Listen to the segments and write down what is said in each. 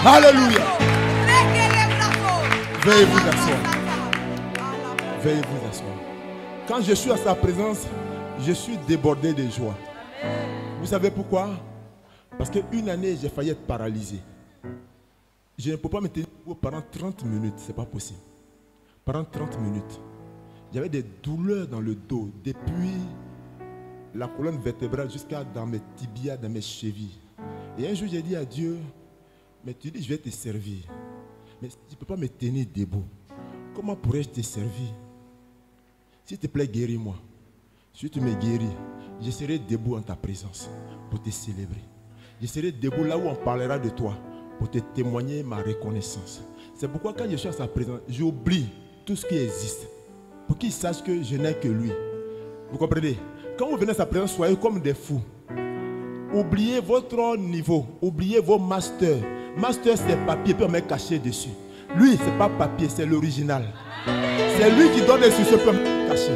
Alléluia. Veuillez vous asseoir. Veuillez vous asseoir. Quand je suis à sa présence, je suis débordé de joie. Vous savez pourquoi? Parce qu'une année, j'ai failli être paralysé. Je ne peux pas me tenir debout pendant 30 minutes. Ce n'est pas possible. Pendant 30 minutes. J'avais des douleurs dans le dos, depuis la colonne vertébrale jusqu'à dans mes tibias, dans mes chevilles. Et un jour, j'ai dit à Dieu, mais tu dis, je vais te servir. Mais si tu ne peux pas me tenir debout, comment pourrais-je te servir? S'il te plaît, guéris-moi. Si tu me guéris, je serai debout en ta présence pour te célébrer. Je serai debout là où on parlera de toi pour te témoigner ma reconnaissance. C'est pourquoi quand je suis à sa présence, j'oublie tout ce qui existe pour qu'il sache que je n'ai que lui. Vous comprenez? Quand vous venez à sa présence, soyez comme des fous. Oubliez votre niveau, oubliez vos masters. Master, c'est papier, puis on met caché dessus. Lui, ce n'est pas papier, c'est l'original. C'est lui qui donne les succès, puis on met caché.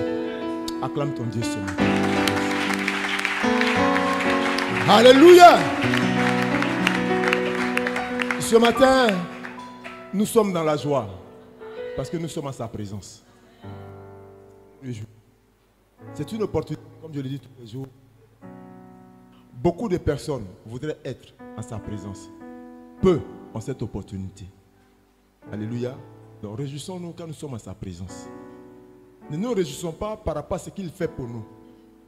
Acclame ton Dieu ce matin. Alléluia. Ce matin, nous sommes dans la joie parce que nous sommes à sa présence. C'est une opportunité, comme je le dis tous les jours. Beaucoup de personnes voudraient être en sa présence. Peu ont cette opportunité. Alléluia. Donc réjouissons-nous quand nous sommes à sa présence. Ne nous réjouissons pas par rapport à ce qu'il fait pour nous,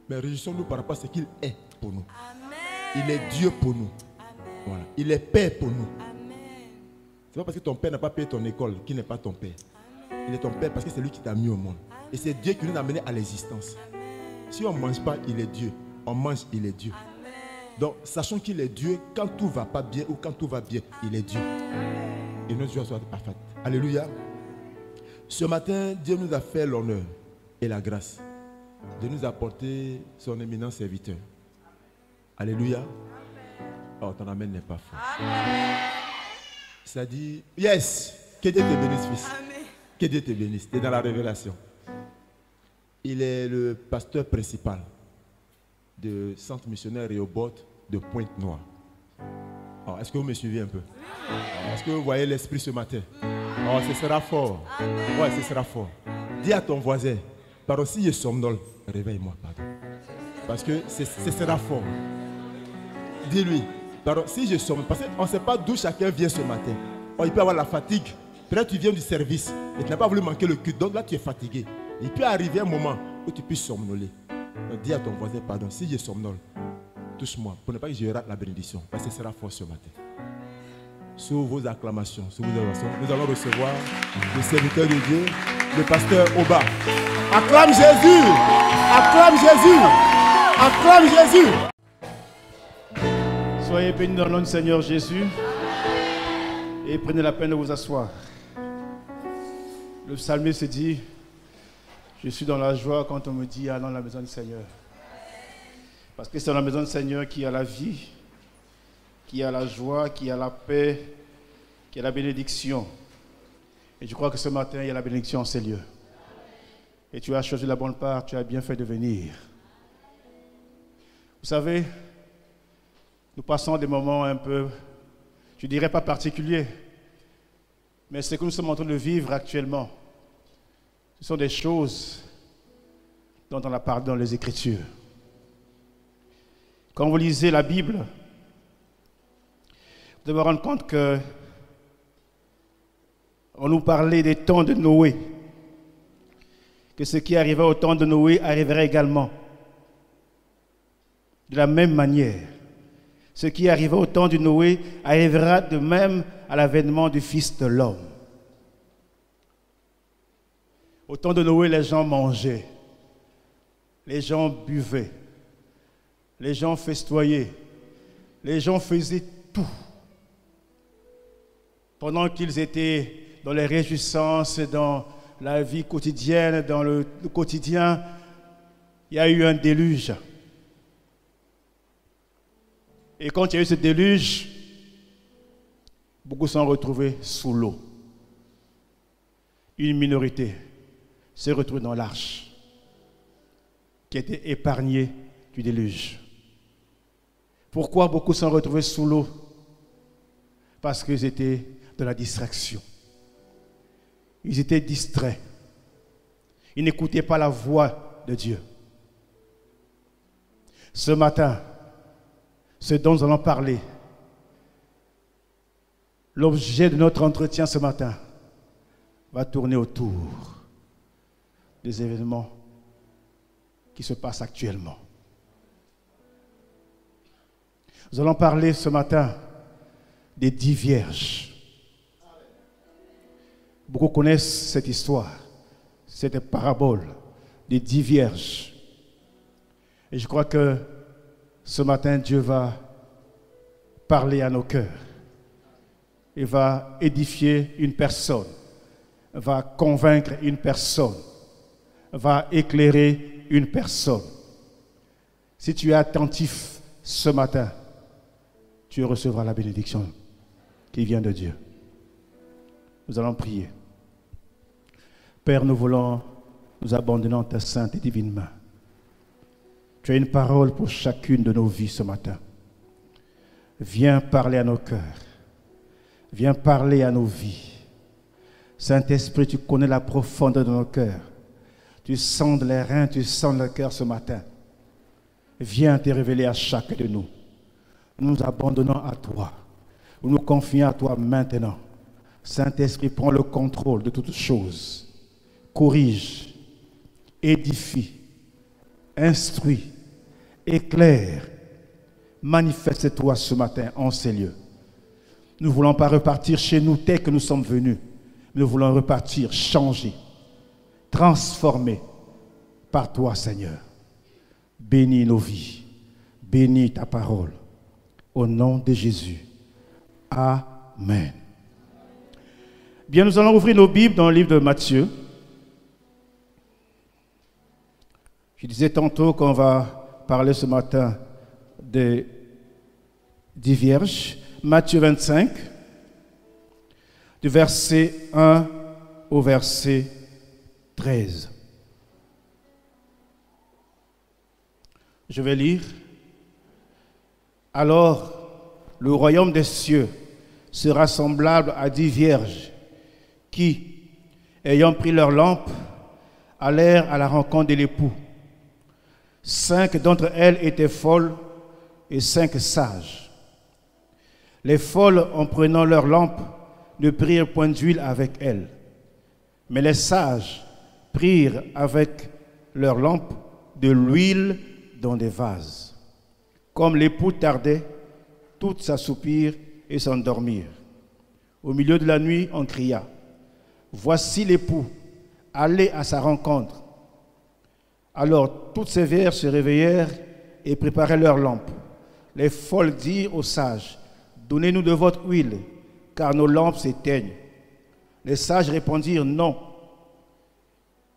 mais réjouissons-nous par rapport à ce qu'il est pour nous. Amen. Il est Dieu pour nous. Voilà. Il est Père pour nous. Ce n'est pas parce que ton père n'a pas payé ton école qu'il n'est pas ton père. Amen. Il est ton père parce que c'est lui qui t'a mis au monde. Amen. Et c'est Dieu qui nous a amenés à l'existence. Si on ne mange pas, il est Dieu. On mange, il est Dieu. Amen. Donc, sachons qu'il est Dieu quand tout ne va pas bien ou quand tout va bien, il est Dieu. Amen. Et notre joie soit parfaite. Alléluia. Ce matin, Dieu nous a fait l'honneur et la grâce de nous apporter son éminent serviteur. Alléluia. Oh, ton amen n'est pas fort. Ça dit, yes, que Dieu te bénisse, fils. Amen. Que Dieu te bénisse. Tu es dans la révélation. Il est le pasteur principal de Centre missionnaire Rehoboth de Pointe-Noire. Oh, est-ce que vous me suivez un peu? Est-ce que vous voyez l'esprit ce matin? Oh, ce sera fort. Ouais, ce sera fort. Dis à ton voisin, pardon, si je somnole, réveille-moi, pardon. Parce que ce sera fort. Dis-lui, pardon, si je somnole, parce qu'on ne sait pas d'où chacun vient ce matin. Oh, il peut avoir la fatigue. Peut-être tu viens du service et tu n'as pas voulu manquer le culte. Donc là, tu es fatigué. Il peut arriver un moment où tu puisses somnoler. Donc dis à ton voisin, pardon, si je somnole, touche-moi, pour ne pas que je rate la bénédiction. Parce que ce sera fort ce matin. Sous vos acclamations, nous allons recevoir le serviteur de Dieu, le pasteur Oba. Acclame Jésus! Acclame Jésus! Acclame Jésus! Soyez bénis dans le nom du Seigneur Jésus et prenez la peine de vous asseoir. Le psalmiste dit, je suis dans la joie quand on me dit allons dans la maison du Seigneur. Parce que c'est dans la maison du Seigneur qu'il y a la vie, qu'il y a la joie, qu'il y a la paix, qu'il y a la bénédiction. Et je crois que ce matin, il y a la bénédiction en ces lieux. Et tu as choisi la bonne part, tu as bien fait de venir. Vous savez, nous passons des moments un peu, je dirais pas particuliers, mais ce que nous sommes en train de vivre actuellement, ce sont des choses dont on a parlé dans les Écritures. Quand vous lisez la Bible, vous devez vous rendre compte que on nous parlait des temps de Noé, que ce qui arrivait au temps de Noé arriverait également. De la même manière, ce qui arrivait au temps de Noé arrivera de même à l'avènement du Fils de l'homme. Au temps de Noé, les gens mangeaient, les gens buvaient, les gens festoyaient, les gens faisaient tout. Pendant qu'ils étaient dans les réjouissances, dans la vie quotidienne, dans le quotidien, il y a eu un déluge. Et quand il y a eu ce déluge, beaucoup sont retrouvés sous l'eau. Une minorité s'est retrouvée dans l'arche, qui a été épargnée du déluge. Pourquoi beaucoup sont retrouvés sous l'eau? parce qu'ils étaient de la distraction. Ils étaient distraits. Ils n'écoutaient pas la voix de Dieu. Ce matin, ce dont nous allons parler, l'objet de notre entretien ce matin va tourner autour des événements qui se passent actuellement. Nous allons parler ce matin des 10 vierges. Beaucoup connaissent cette histoire, cette parabole des 10 vierges. Et je crois que ce matin, Dieu va parler à nos cœurs. Il va édifier une personne, va convaincre une personne, va éclairer une personne. Si tu es attentif ce matin, tu recevras la bénédiction qui vient de Dieu. Nous allons prier. Père, nous voulons nous abandonner en ta sainte et divine main. Tu as une parole pour chacune de nos vies ce matin. Viens parler à nos cœurs. Viens parler à nos vies. Saint-Esprit, tu connais la profondeur de nos cœurs. Tu sondes les reins, tu sondes le cœur ce matin. Viens te révéler à chacun de nous. Nous nous abandonnons à toi. Nous nous confions à toi maintenant. Saint-Esprit, prends le contrôle de toutes choses. Corrige, édifie, instruis, éclaire. Manifeste-toi ce matin en ces lieux. Nous ne voulons pas repartir chez nous tel que nous sommes venus. Nous voulons repartir changés, transformés par toi, Seigneur. Bénis nos vies. Bénis ta parole. Au nom de Jésus. Amen. Bien, nous allons ouvrir nos Bibles dans le livre de Matthieu. Je disais tantôt qu'on va parler ce matin des 10 vierges. Matthieu 25, du verset 1 au verset 13. Je vais lire. Alors, le royaume des cieux sera semblable à 10 vierges qui, ayant pris leurs lampes, allèrent à la rencontre de l'époux. 5 d'entre elles étaient folles et 5 sages. Les folles, en prenant leurs lampes, ne prirent point d'huile avec elles. Mais les sages prirent avec leurs lampes de l'huile dans des vases. Comme l'époux tardait, toutes s'assoupirent et s'endormirent. Au milieu de la nuit, on cria, « Voici l'époux, allez à sa rencontre. » Alors toutes ces vierges se réveillèrent et préparèrent leurs lampes. Les folles dirent aux sages, « Donnez-nous de votre huile, car nos lampes s'éteignent. » Les sages répondirent, « Non,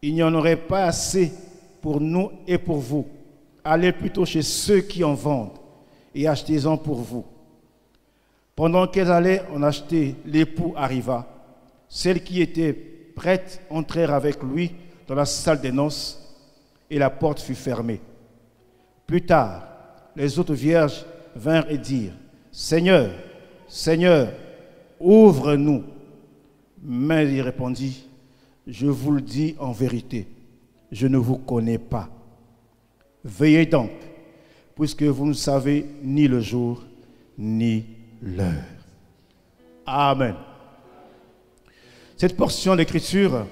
il n'y en aurait pas assez pour nous et pour vous. Allez plutôt chez ceux qui en vendent et achetez-en pour vous. » Pendant qu'elles allaient en acheter, l'époux arriva. Celles qui étaient prêtes entrèrent avec lui dans la salle des noces et la porte fut fermée. Plus tard, les autres vierges vinrent et dirent, « Seigneur, Seigneur, ouvre-nous. » Mais il répondit, « Je vous le dis en vérité, je ne vous connais pas. Veillez donc, puisque vous ne savez ni le jour, ni l'heure. » Amen. Cette portion d'écriture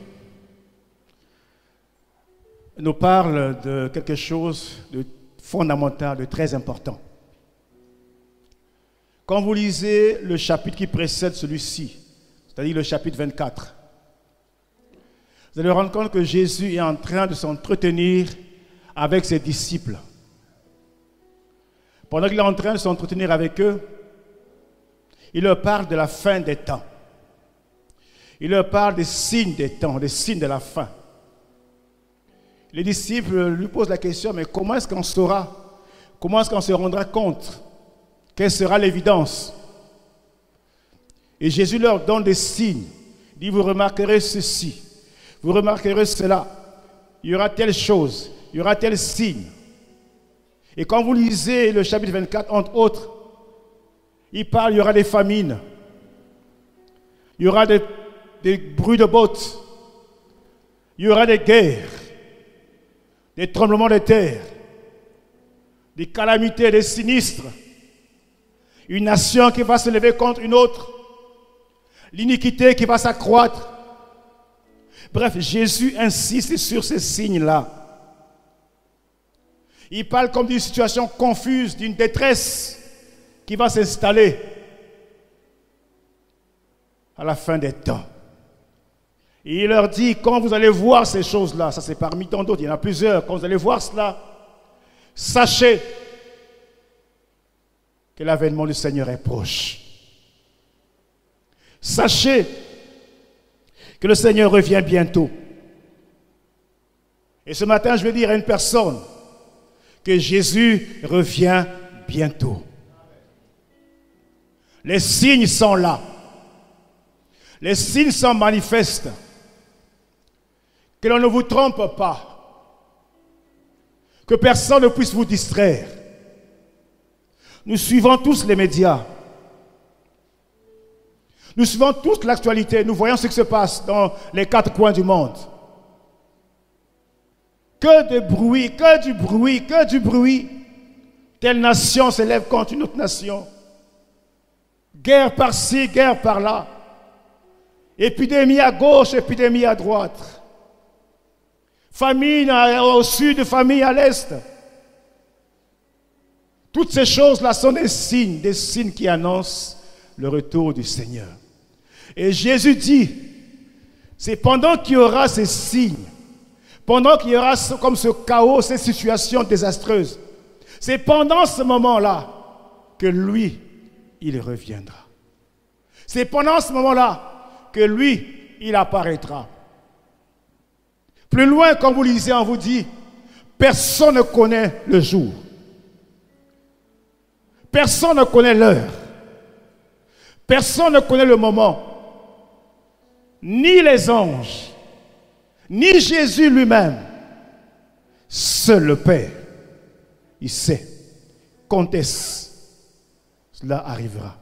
nous parle de quelque chose de fondamental, de très important. Quand vous lisez le chapitre qui précède celui-ci, c'est-à-dire le chapitre 24, vous allez vous rendre compte que Jésus est en train de s'entretenir avec ses disciples. Pendant qu'il est en train de s'entretenir avec eux, il leur parle de la fin des temps. Il leur parle des signes des temps, des signes de la fin. Les disciples lui posent la question, mais comment est-ce qu'on saura? Comment est-ce qu'on se rendra compte? Quelle sera l'évidence? Et Jésus leur donne des signes. Il dit, vous remarquerez ceci, vous remarquerez cela. Il y aura telle chose, il y aura tel signe. Et quand vous lisez le chapitre 24, entre autres, il parle, il y aura des famines, Il y aura des bruits de bottes. Il y aura des guerres, des tremblements de terre, des calamités, des sinistres. Une nation qui va se lever contre une autre. L'iniquité qui va s'accroître. Bref, Jésus insiste sur ces signes-là. Il parle comme d'une situation confuse, d'une détresse qui va s'installer à la fin des temps. Et il leur dit, quand vous allez voir ces choses-là, ça c'est parmi tant d'autres, il y en a plusieurs, quand vous allez voir cela, sachez que l'avènement du Seigneur est proche. Sachez que le Seigneur revient bientôt. Et ce matin, je vais dire à une personne que Jésus revient bientôt. Les signes sont là. Les signes sont manifestes. Que l'on ne vous trompe pas. Que personne ne puisse vous distraire. Nous suivons tous les médias. Nous suivons tous l'actualité. Nous voyons ce qui se passe dans les quatre coins du monde. Que de bruit, que du bruit, que du bruit. Telle nation s'élève contre une autre nation. Guerre par-ci, guerre par-là. Épidémie à gauche, épidémie à droite. Famine au sud, famine à l'est. Toutes ces choses-là sont des signes qui annoncent le retour du Seigneur. Et Jésus dit, c'est pendant qu'il y aura ces signes, pendant qu'il y aura comme ce chaos, ces situations désastreuses, c'est pendant ce moment-là que lui, il reviendra. C'est pendant ce moment-là que lui, il apparaîtra. Plus loin, quand vous lisez, on vous dit, personne ne connaît le jour. Personne ne connaît l'heure. Personne ne connaît le moment. Ni les anges, ni Jésus lui-même. Seul le Père, il sait quand est-ce cela arrivera.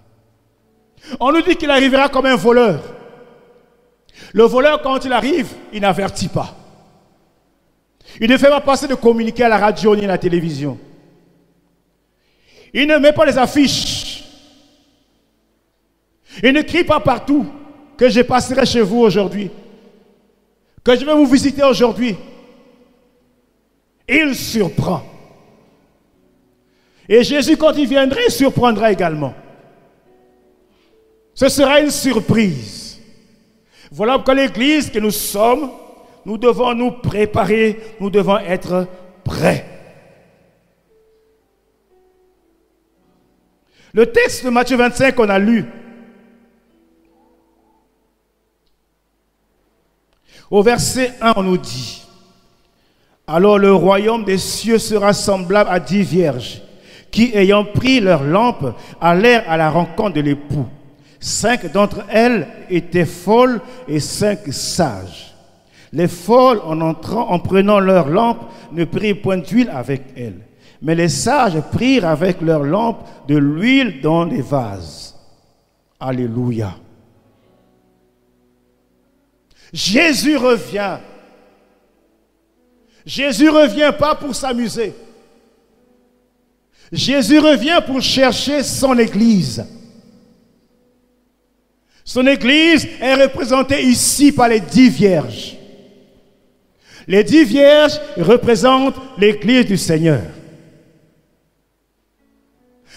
On nous dit qu'il arrivera comme un voleur. Le voleur, quand il arrive, il n'avertit pas. Il ne fait pas passer de communiqué à la radio ni à la télévision. Il ne met pas les affiches. Il ne crie pas partout que je passerai chez vous aujourd'hui, que je vais vous visiter aujourd'hui. Il surprend. Et Jésus, quand il viendra, il surprendra également. Ce sera une surprise. Voilà pourquoi l'Église que nous sommes, nous devons nous préparer, nous devons être prêts. Le texte de Matthieu 25 qu'on a lu, au verset 1, on nous dit, « Alors le royaume des cieux sera semblable à 10 vierges, qui, ayant pris leurs lampes, allèrent à la rencontre de l'époux. 5 d'entre elles étaient folles et 5 sages. Les folles, en prenant leurs lampes, ne prirent point d'huile avec elles. Mais les sages prirent avec leurs lampes de l'huile dans des vases. » Alléluia. Jésus revient. Jésus revient pas pour s'amuser. Jésus revient pour chercher son Église. Son Église est représentée ici par les 10 vierges. Les 10 vierges représentent l'Église du Seigneur.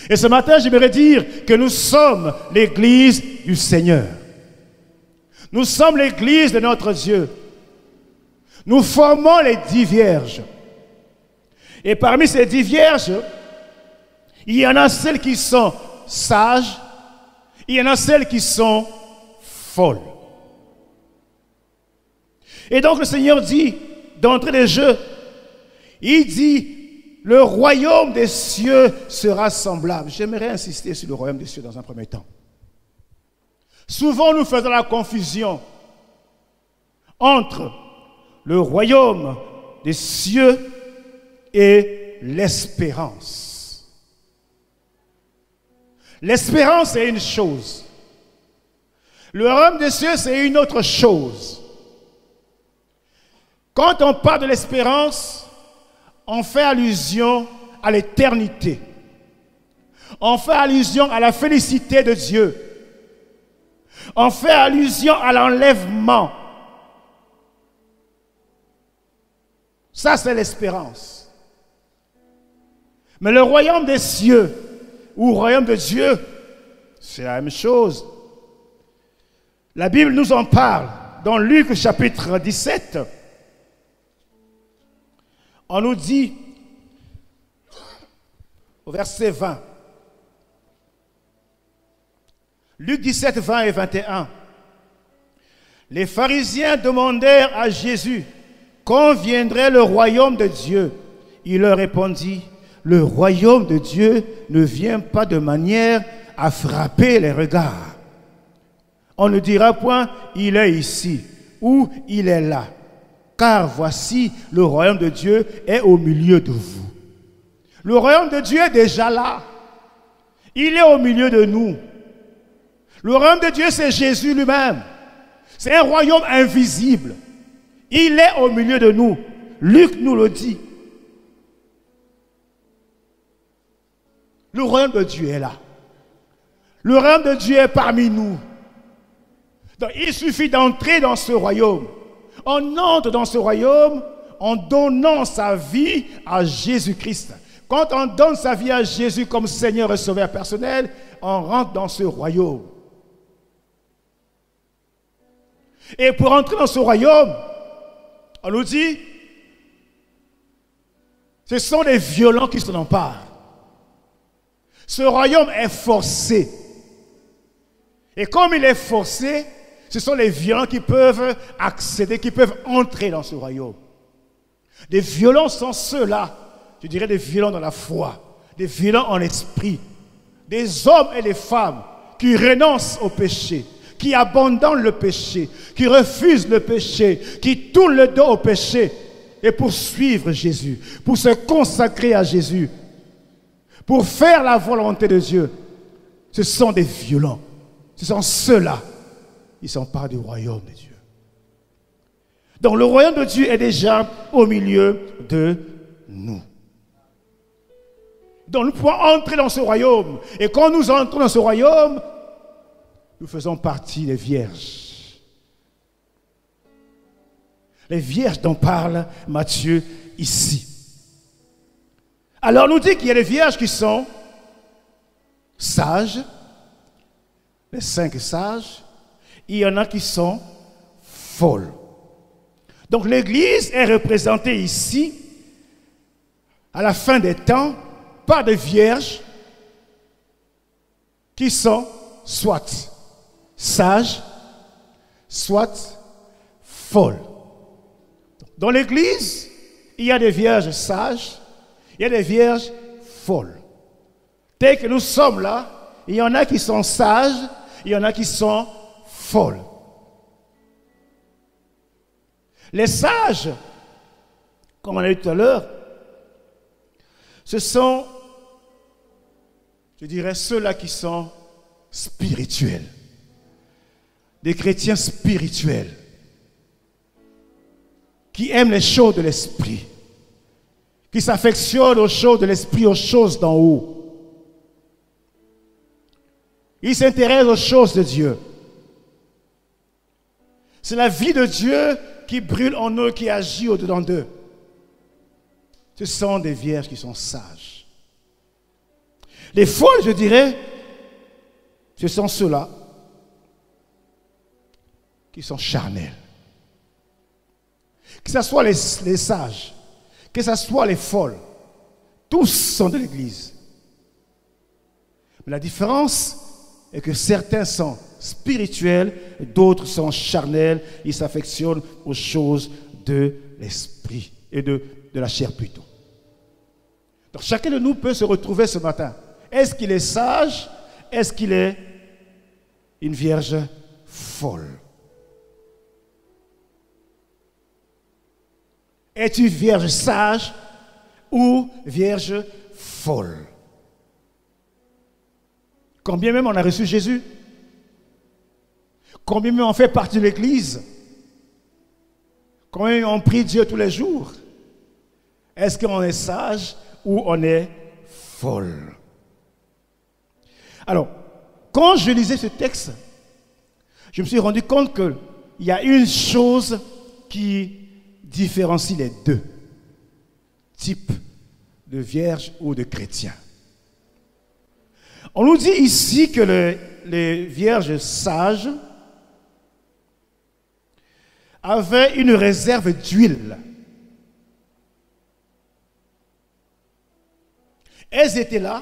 Et ce matin, j'aimerais dire que nous sommes l'Église du Seigneur. Nous sommes l'Église de notre Dieu. Nous formons les 10 vierges. Et parmi ces 10 vierges, il y en a celles qui sont sages, il y en a celles qui sont folles. Et donc le Seigneur dit, d'entrée de jeu, il dit, le royaume des cieux sera semblable. J'aimerais insister sur le royaume des cieux dans un premier temps. Souvent nous faisons la confusion entre le royaume des cieux et l'espérance. L'espérance est une chose. Le royaume des cieux, c'est une autre chose. Quand on parle de l'espérance, on fait allusion à l'éternité. On fait allusion à la félicité de Dieu. On fait allusion à l'enlèvement. Ça, c'est l'espérance. Mais le royaume des cieux, ou royaume de Dieu, c'est la même chose. La Bible nous en parle dans Luc chapitre 17. On nous dit, au verset 20, Luc 17, 20 et 21, les pharisiens demandèrent à Jésus quand viendrait le royaume de Dieu. Il leur répondit, le royaume de Dieu ne vient pas de manière à frapper les regards. On ne dira point, il est ici ou il est là, car voici, le royaume de Dieu est au milieu de vous. Le royaume de Dieu est déjà là. Il est au milieu de nous. Le royaume de Dieu, c'est Jésus lui-même. C'est un royaume invisible. Il est au milieu de nous. Luc nous le dit. Le royaume de Dieu est là. Le royaume de Dieu est parmi nous. Donc, il suffit d'entrer dans ce royaume. On entre dans ce royaume en donnant sa vie à Jésus-Christ. Quand on donne sa vie à Jésus comme Seigneur et Sauveur personnel, on rentre dans ce royaume. Et pour entrer dans ce royaume, on nous dit, ce sont les violents qui s'en emparent. Ce royaume est forcé. Et comme il est forcé, ce sont les violents qui peuvent accéder, qui peuvent entrer dans ce royaume. Des violents sont ceux-là, je dirais des violents dans la foi, des violents en esprit, des hommes et des femmes qui renoncent au péché, qui abandonnent le péché, qui refusent le péché, qui tournent le dos au péché et pour suivre Jésus, pour se consacrer à Jésus, pour faire la volonté de Dieu. Ce sont des violents. Ce sont ceux-là. Ils ne sont pas du royaume de Dieu. Donc le royaume de Dieu est déjà au milieu de nous. Donc nous pouvons entrer dans ce royaume. Et quand nous entrons dans ce royaume, nous faisons partie des vierges. Les vierges dont parle Matthieu ici. Alors on nous dit qu'il y a des vierges qui sont sages, les 5 sages, il y en a qui sont folles. Donc l'Église est représentée ici, à la fin des temps, par des vierges qui sont soit sages, soit folles. Dans l'Église, il y a des vierges sages, il y a des vierges folles. Dès que nous sommes là, il y en a qui sont sages, il y en a qui sont folles. Les sages, comme on a dit tout à l'heure, ce sont, je dirais, ceux-là qui sont spirituels. Des chrétiens spirituels. Qui aiment les choses de l'esprit. Qui s'affectionnent aux choses de l'esprit, aux choses d'en haut. Ils s'intéressent aux choses de Dieu. C'est la vie de Dieu qui brûle en eux, qui agit au-dedans d'eux. Ce sont des vierges qui sont sages. Les folles, je dirais, ce sont ceux-là qui sont charnels. Que ce soit les sages, que ce soit les folles, tous sont de l'Église. Mais la différence est que certains sont spirituels, d'autres sont charnels, ils s'affectionnent aux choses de l'esprit et de la chair plutôt. Donc chacun de nous peut se retrouver ce matin. Est-ce qu'il est sage? Est-ce qu'il est une vierge folle? Es-tu vierge sage ou vierge folle? Quand bien même on a reçu Jésus, Combien on fait partie de l'Église? Combien on prie Dieu tous les jours? Est-ce qu'on est sage ou on est folle? Alors, quand je lisais ce texte, je me suis rendu compte qu'il y a une chose qui différencie les deux types de vierges ou de chrétiens. On nous dit ici que les vierges sages avaient une réserve d'huile. Elles étaient là,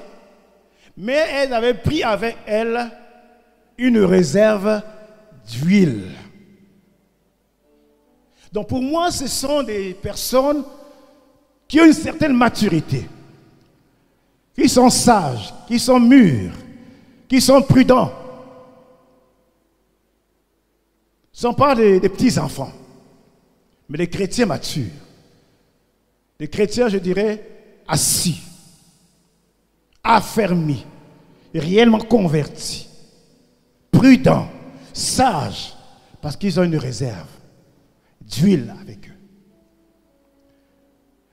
mais elles avaient pris avec elles une réserve d'huile. Donc pour moi, ce sont des personnes qui ont une certaine maturité, qui sont sages, qui sont mûrs, qui sont prudents. Ce ne sont pas des petits enfants, mais des chrétiens matures. Des chrétiens, je dirais, assis, affermis, réellement convertis, prudents, sages, parce qu'ils ont une réserve d'huile avec eux.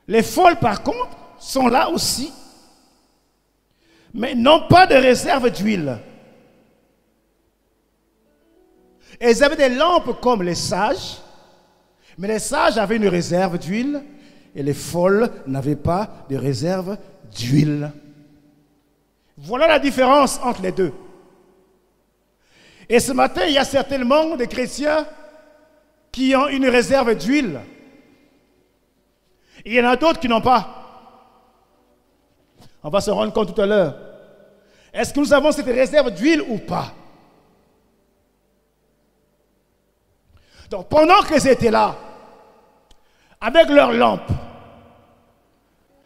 Les folles, par contre, sont là aussi, mais n'ont pas de réserve d'huile. Elles avaient des lampes comme les sages, mais les sages avaient une réserve d'huile et les folles n'avaient pas de réserve d'huile. Voilà la différence entre les deux. Et ce matin, il y a certainement des chrétiens qui ont une réserve d'huile. Il y en a d'autres qui n'ont pas. On va se rendre compte tout à l'heure. Est-ce que nous avons cette réserve d'huile ou pas? Donc pendant qu'elles étaient là, avec leurs lampes,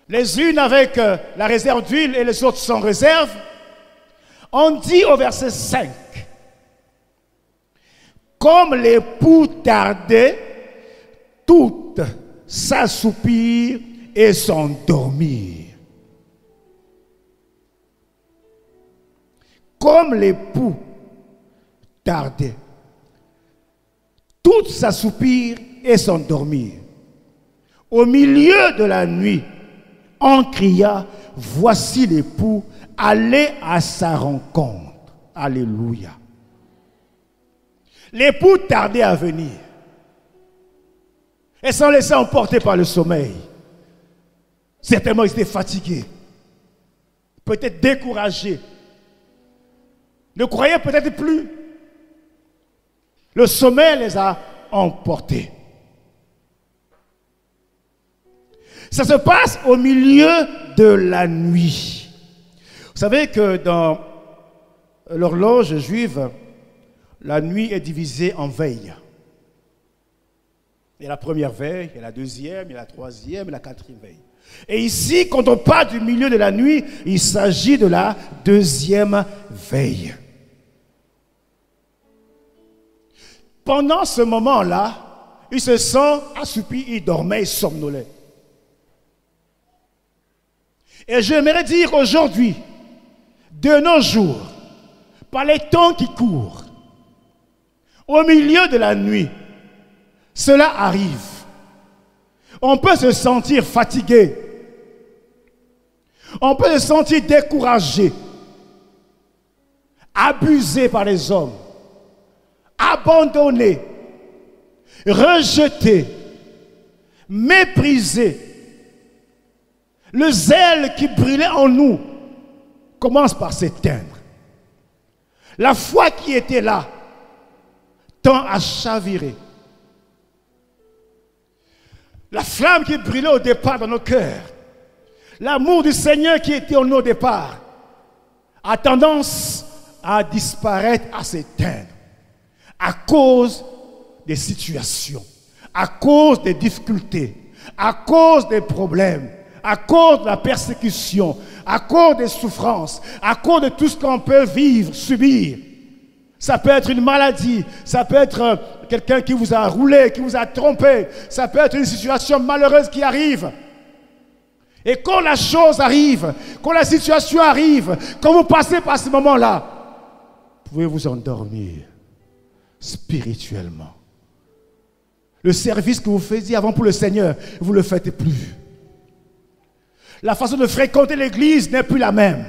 les unes avec la réserve d'huile et les autres sans réserve, on dit au verset 5, comme l'époux tardait, toutes s'assoupirent et s'endormirent. Comme l'époux tardait, toutes s'assoupirent et s'endormirent. Au milieu de la nuit, on cria, voici l'époux, allez à sa rencontre. Alléluia. L'époux tardait à venir. Et s'en laissait emporter par le sommeil. Certainement, ils étaient fatigués. Peut-être découragés. Ne croyaient peut-être plus. Le sommeil les a emportés. Ça se passe au milieu de la nuit. Vous savez que dans l'horloge juive, la nuit est divisée en veilles. Il y a la première veille, il y a la deuxième, il y a la troisième et la quatrième veille. Et ici, quand on parle du milieu de la nuit, il s'agit de la deuxième veille. Pendant ce moment-là, il se sent assoupi, il dormait, il somnolait. Et j'aimerais dire aujourd'hui, de nos jours, par les temps qui courent, au milieu de la nuit, cela arrive. On peut se sentir fatigué. On peut se sentir découragé, abusé par les hommes, abandonné, rejeté, méprisé. Le zèle qui brûlait en nous commence par s'éteindre. La foi qui était là tend à chavirer. La flamme qui brûlait au départ dans nos cœurs, l'amour du Seigneur qui était en nous au départ, a tendance à disparaître, à s'éteindre, à cause des situations, à cause des difficultés, à cause des problèmes, à cause de la persécution, à cause des souffrances, à cause de tout ce qu'on peut vivre, subir. Ça peut être une maladie, ça peut être quelqu'un qui vous a roulé, qui vous a trompé, ça peut être une situation malheureuse qui arrive. Et quand la chose arrive, quand la situation arrive, quand vous passez par ce moment-là, vous pouvez vous endormir. spirituellement. Le service que vous faisiez avant pour le Seigneur, vous ne le faites plus. La façon de fréquenter l'église n'est plus la même.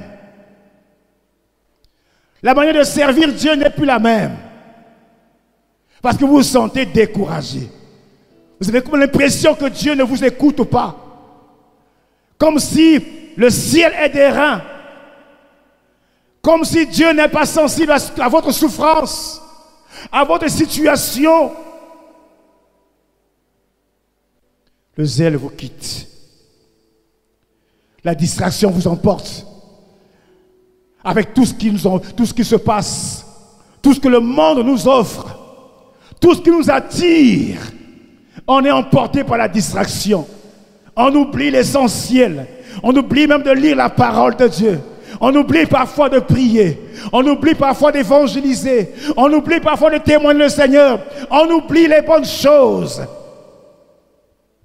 La manière de servir Dieu n'est plus la même. Parce que vous vous sentez découragé. Vous avez comme l'impression que Dieu ne vous écoute pas. Comme si le ciel est d'airain. Comme si Dieu n'est pas sensible à votre souffrance, à votre situation. Le zèle vous quitte. La distraction vous emporte. Avec tout ce qui se passe, tout ce que le monde nous offre, tout ce qui nous attire, on est emporté par la distraction. On oublie l'essentiel. On oublie même de lire la parole de Dieu. On oublie parfois de prier. On oublie parfois d'évangéliser. On oublie parfois de témoigner le Seigneur. On oublie les bonnes choses.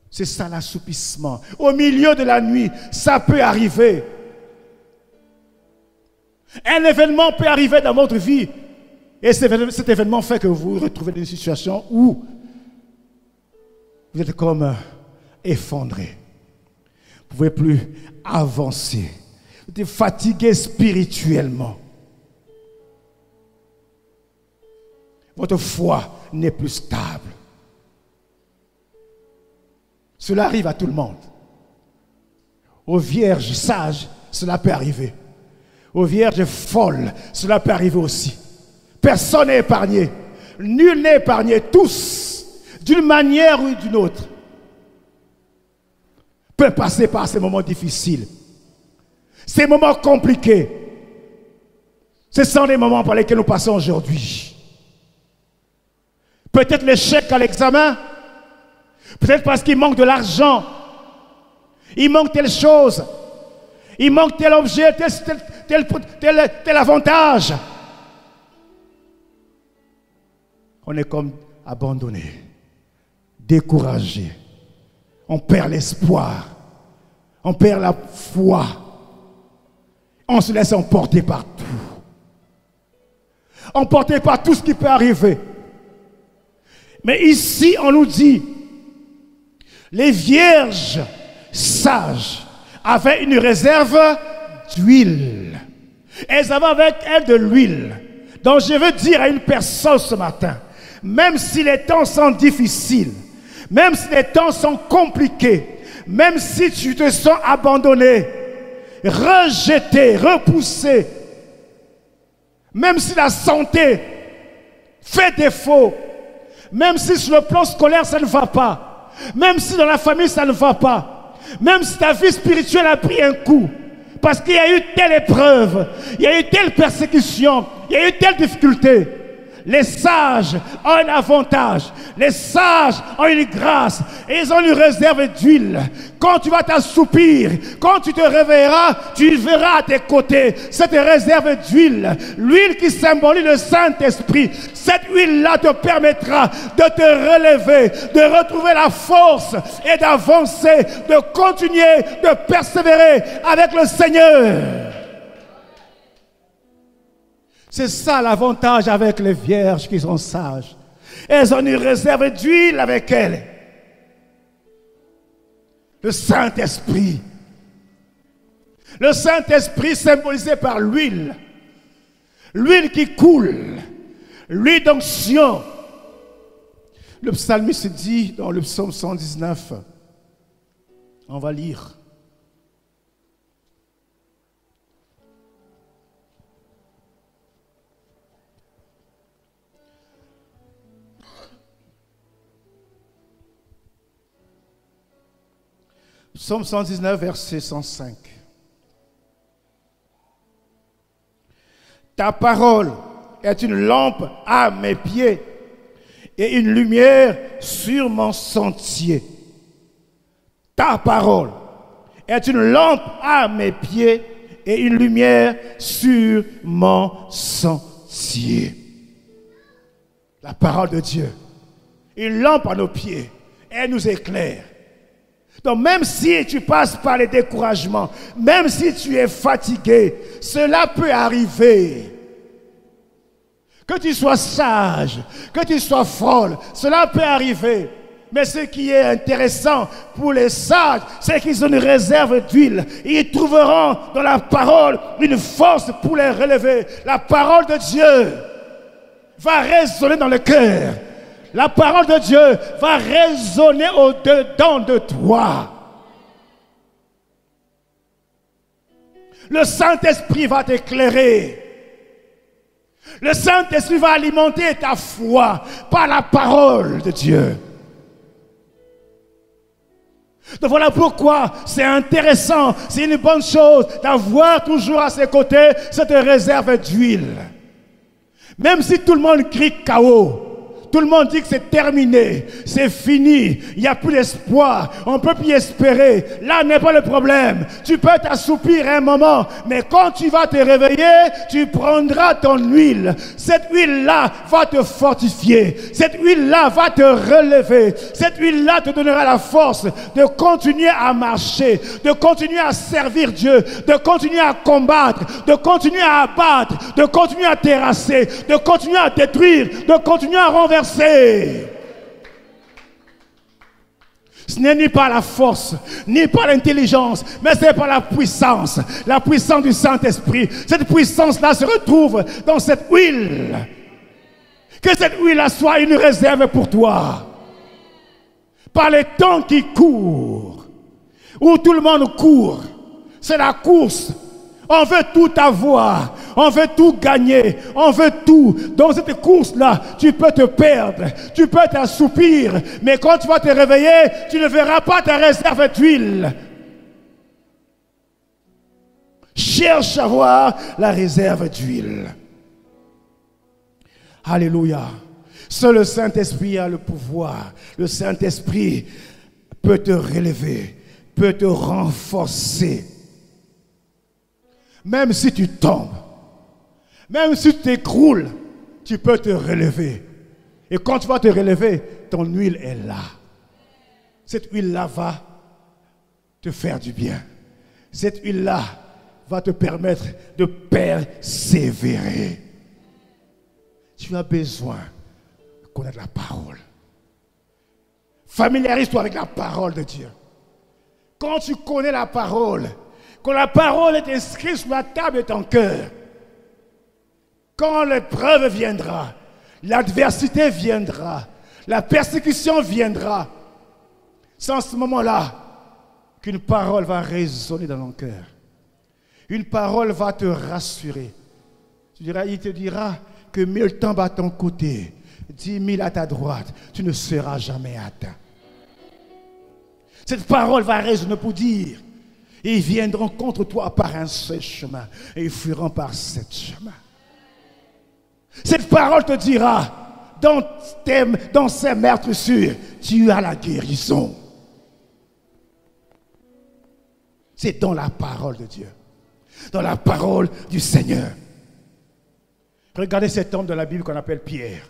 C'est ça l'assoupissement. Au milieu de la nuit, ça peut arriver. Un événement peut arriver dans votre vie. Et cet événement fait que vous vous retrouvez dans une situation où vous êtes comme effondré. Vous ne pouvez plus avancer. Vous êtes fatigué spirituellement. Votre foi n'est plus stable. Cela arrive à tout le monde. Aux vierges sages, cela peut arriver. Aux vierges folles, cela peut arriver aussi. Personne n'est épargné. Nul n'est épargné. Tous, d'une manière ou d'une autre, peuvent passer par ces moments difficiles. Ces moments compliqués. Ce sont les moments par lesquels nous passons aujourd'hui. Peut-être l'échec à l'examen. Peut-être parce qu'il manque de l'argent. Il manque telle chose. Il manque tel objet, tel avantage. On est comme abandonné, découragé. On perd l'espoir. On perd la foi. On se laisse emporter par tout. Emporter par tout ce qui peut arriver. Mais ici, on nous dit, les vierges sages avaient une réserve d'huile. Elles avaient avec elles de l'huile. Donc je veux dire à une personne ce matin, même si les temps sont difficiles, même si les temps sont compliqués, même si tu te sens abandonné, rejeté, repoussé, même si la santé fait défaut, même si sur le plan scolaire ça ne va pas, même si dans la famille ça ne va pas, même si ta vie spirituelle a pris un coup, parce qu'il y a eu telle épreuve, il y a eu telle persécution, il y a eu telle difficulté. Les sages ont un avantage. Les sages ont une grâce. Et ils ont une réserve d'huile. Quand tu vas t'assoupir, quand tu te réveilleras, tu verras à tes côtés cette réserve d'huile. L'huile qui symbolise le Saint-Esprit. Cette huile-là te permettra de te relever, de retrouver la force et d'avancer, de continuer, de persévérer avec le Seigneur. C'est ça l'avantage avec les vierges qui sont sages. Elles ont une réserve d'huile avec elles. Le Saint-Esprit. Le Saint-Esprit symbolisé par l'huile. L'huile qui coule. L'huile d'onction. Le psalmiste dit dans le psaume 119, on va lire. Psaume 119, verset 105. Ta parole est une lampe à mes pieds et une lumière sur mon sentier. Ta parole est une lampe à mes pieds et une lumière sur mon sentier. La parole de Dieu, une lampe à nos pieds, elle nous éclaire. Donc même si tu passes par les découragements, même si tu es fatigué, cela peut arriver. que tu sois sage, que tu sois folle, cela peut arriver. Mais ce qui est intéressant pour les sages, c'est qu'ils ont une réserve d'huile. Ils trouveront dans la parole une force pour les relever. La parole de Dieu va résonner dans le cœur. La parole de Dieu va résonner au-dedans de toi. Le Saint-Esprit va t'éclairer. Le Saint-Esprit va alimenter ta foi par la parole de Dieu. Donc voilà pourquoi c'est intéressant, c'est une bonne chose d'avoir toujours à ses côtés cette réserve d'huile. Même si tout le monde crie chaos, tout le monde dit que c'est terminé, c'est fini, il n'y a plus d'espoir, on ne peut plus espérer. Là n'est pas le problème. Tu peux t'assoupir un moment, mais quand tu vas te réveiller, tu prendras ton huile. Cette huile-là va te fortifier. Cette huile-là va te relever. Cette huile-là te donnera la force de continuer à marcher, de continuer à servir Dieu, de continuer à combattre, de continuer à abattre, de continuer à terrasser, de continuer à détruire, de continuer à renverser. Ce n'est ni par la force, ni par l'intelligence, mais c'est par la puissance du Saint-Esprit. Cette puissance-là se retrouve dans cette huile. Que cette huile-là soit une réserve pour toi. Par les temps qui courent, où tout le monde court, c'est la course. On veut tout avoir, on veut tout gagner, on veut tout. Dans cette course-là, tu peux te perdre, tu peux t'assoupir, mais quand tu vas te réveiller, tu ne verras pas ta réserve d'huile. Cherche à voir la réserve d'huile. Alléluia. Seul le Saint-Esprit a le pouvoir. Le Saint-Esprit peut te relever, peut te renforcer. Même si tu tombes, même si tu t'écroules, tu peux te relever. Et quand tu vas te relever, ton huile est là. Cette huile-là va te faire du bien. Cette huile-là va te permettre de persévérer. Tu as besoin de connaître la parole. Familiarise-toi avec la parole de Dieu. Quand tu connais la parole, quand la parole est inscrite sur la table de ton cœur, quand l'épreuve viendra, l'adversité viendra, la persécution viendra, c'est en ce moment-là qu'une parole va résonner dans ton cœur. Une parole va te rassurer. Il te dira que 1000 tombent à ton côté, 10 000 à ta droite, tu ne seras jamais atteint. Cette parole va résonner pour dire: ils viendront contre toi par un seul chemin et ils fuiront par 7 chemins. Cette parole te dira, dans ces meurtrissures, tu as la guérison. C'est dans la parole de Dieu, dans la parole du Seigneur. Regardez cet homme de la Bible qu'on appelle Pierre.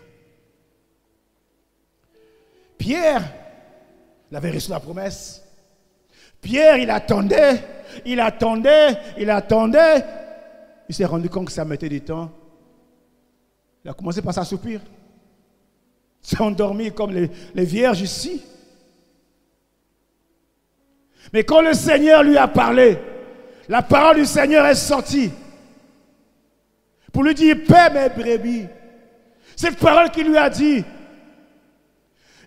Pierre, il avait reçu la promesse. Pierre, il attendait. Il s'est rendu compte que ça mettait du temps. Il a commencé par s'assoupir. Il s'est endormi comme les vierges ici. Mais quand le Seigneur lui a parlé, la parole du Seigneur est sortie pour lui dire: paie mes brebis. Cette parole qui lui a dit: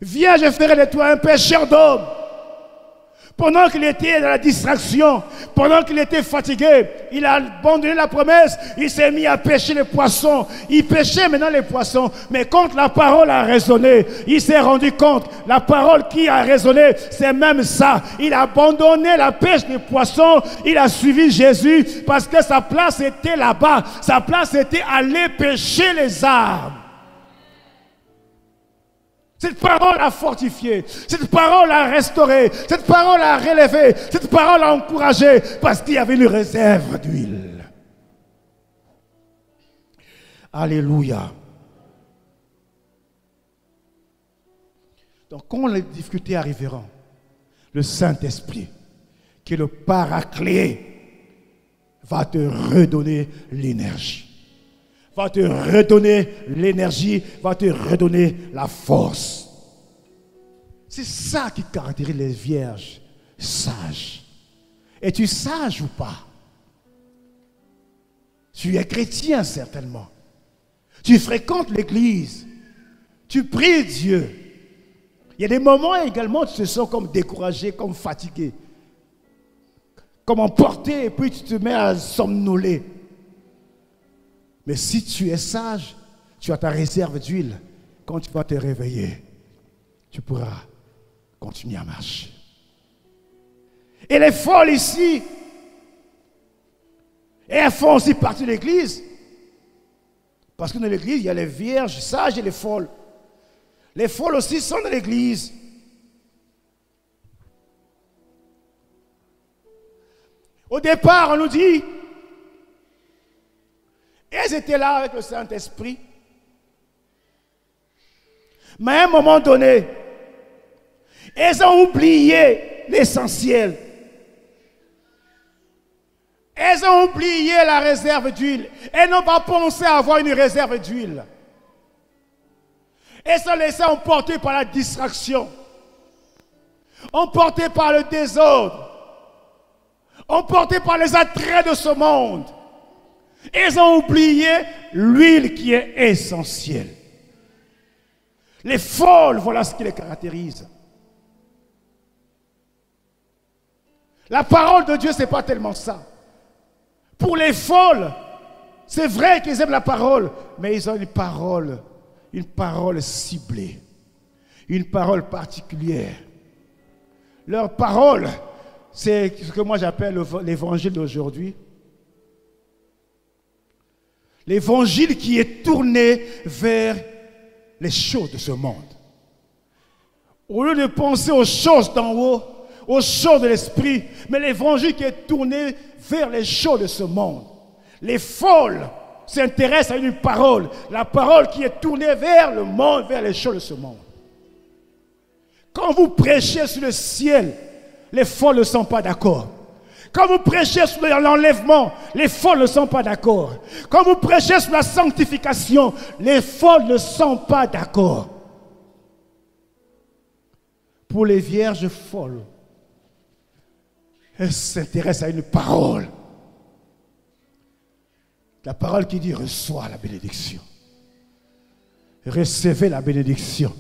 viens, je ferai de toi un pêcheur d'hommes. Pendant qu'il était dans la distraction, pendant qu'il était fatigué, il a abandonné la promesse, il s'est mis à pêcher les poissons. Il pêchait maintenant les poissons, mais quand la parole a résonné, il s'est rendu compte, la parole qui a résonné, c'est même ça. Il a abandonné la pêche des poissons, il a suivi Jésus parce que sa place était là-bas. Sa place était aller pêcher les arbres. Cette parole a fortifié, cette parole a restauré, cette parole a relevé, cette parole a encouragé, parce qu'il y avait une réserve d'huile. Alléluia. Donc quand les difficultés arriveront, le Saint-Esprit, qui est le paraclet, va te redonner l'énergie, va te redonner l'énergie, va te redonner la force. C'est ça qui caractérise les vierges sages. Es-tu sage ou pas? Tu es chrétien certainement. Tu fréquentes l'église. Tu pries Dieu. Il y a des moments également où tu te sens comme découragé, comme fatigué. Comme emporté et puis tu te mets à somnoler. Mais si tu es sage, tu as ta réserve d'huile. Quand tu vas te réveiller, tu pourras continuer à marcher. Et les folles ici, et elles font aussi partie de l'église. Parce que dans l'église, il y a les vierges sages et les folles. Les folles aussi sont dans l'église. Au départ, on nous dit, elles étaient là avec le Saint-Esprit. Mais à un moment donné, elles ont oublié l'essentiel. Elles ont oublié la réserve d'huile. Elles n'ont pas pensé à avoir une réserve d'huile. Elles sont laissées emporter par la distraction, emportées par le désordre, emportées par les attraits de ce monde. Elles ont oublié l'huile qui est essentielle. Les folles, voilà ce qui les caractérise. La parole de Dieu, ce n'est pas tellement ça. Pour les folles, c'est vrai qu'ils aiment la parole, mais ils ont une parole ciblée, une parole particulière. Leur parole, c'est ce que moi j'appelle l'évangile d'aujourd'hui. L'évangile qui est tourné vers les choses de ce monde. Au lieu de penser aux choses d'en haut, aux choses de l'esprit, mais l'évangile qui est tourné vers les choses de ce monde. Les folles s'intéressent à une parole, la parole qui est tournée vers le monde, vers les choses de ce monde. Quand vous prêchez sur le ciel, les folles ne sont pas d'accord. Quand vous prêchez sur l'enlèvement, les folles ne sont pas d'accord. Quand vous prêchez sur la sanctification, les folles ne sont pas d'accord. Pour les vierges folles, elles s'intéressent à une parole. La parole qui dit reçois la bénédiction. Recevez la bénédiction.